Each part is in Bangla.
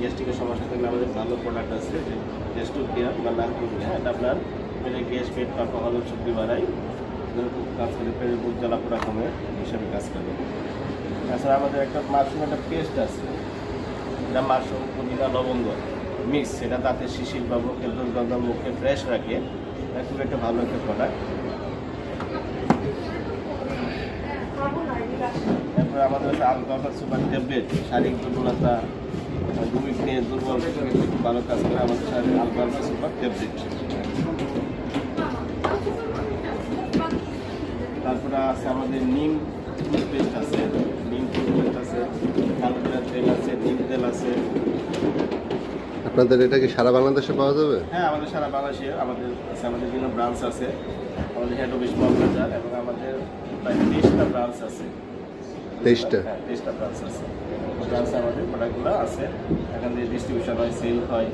গ্যাস্ট্রিকের সমস্যা থাকলে আমাদের ভালো প্রোডাক্ট আছে গ্যাস্ট্রিক কেয়ার বা নাম করবে। হ্যাঁ, এটা আপনার পেটের গ্যাস পেট পাপা হলো চুক্তি বাড়াই কাজ করে, পেটের বুক জ্বালা পোড়া কমে হিসাবে কাজ করে। তাছাড়া আমাদের একটা মাশরুম একটা পেস্ট আছে, এটা মাশরুম পুদিনা লবঙ্গ মিক্স, সেটা তাতে শিশির বা মুখের দুর্গন্ধ মুখে ফ্রেশ রাখে, এটা খুব একটা ভালো একটা প্রোডাক্ট। তারপরে আমাদের আছে আলকোহল সুপার ট্যাবলেট, শারীরিক দুর্বলতা ঘুমিয়ে নিয়ে দুর্বল খুব ভালো কাজ করে আমাদের শারীরিক আলকোহল সুপার ট্যাবলেট। তারপরে আছে আমাদের নিম টুথপেস্ট আছে, নিম টুথপেস্ট আছে, অ্যালোভেরা তেল আছে, নিম তেল আছে। আপনাদের এটা কি সারা বাংলাদেশে পাওয়া যাবে? হ্যাঁ, আমাদের সারা বাংলাদেশে আমাদের বিভিন্ন ব্রাঞ্চ আছে। আমাদের হেড অফিস মগবাজার এবং আমাদের প্রায় 23টা ব্রাঞ্চ আছে। 23টা? হ্যাঁ, 23টা ব্রাঞ্চ আছে। ব্রাঞ্চে আমাদের প্রোডাক্টগুলো আছে, এখান থেকে ডিস্ট্রিবিউশন হয়, সেল হয়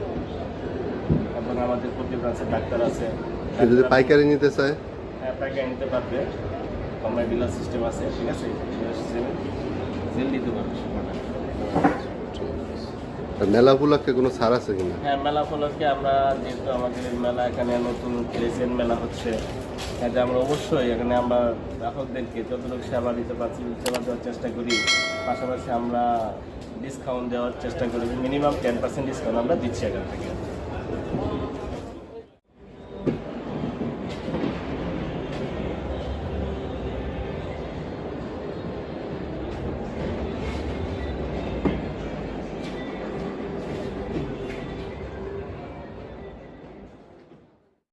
এবং আমাদের প্রতি ব্রাঞ্চে ডাক্তার আছে। কেউ যদি পাইকারি নিতে চায়? হ্যাঁ, পাইকারি নিতে পারবে, অনলাইন ডিলার সিস্টেম আছে, ঠিক আছে, সিস্টেমে সেল দিতে পারবে প্রোডাক্ট। মেলা উপলক্ষে কোনো ছাড় আছে কিনা? হ্যাঁ, মেলা উপলক্ষে আমরা যেহেতু আমাদের মেলা এখানে নতুন রিসেন্ট মেলা হচ্ছে, কাজে আমরা অবশ্যই এখানে আমরা গ্রাহকদেরকে যতটুকু সেবা দিতে পারছি সেবা দেওয়ার চেষ্টা করি। পাশাপাশি আমরা ডিসকাউন্ট দেওয়ার চেষ্টা করি, মিনিমাম 10% ডিসকাউন্ট আমরা দিচ্ছি এখান থেকে।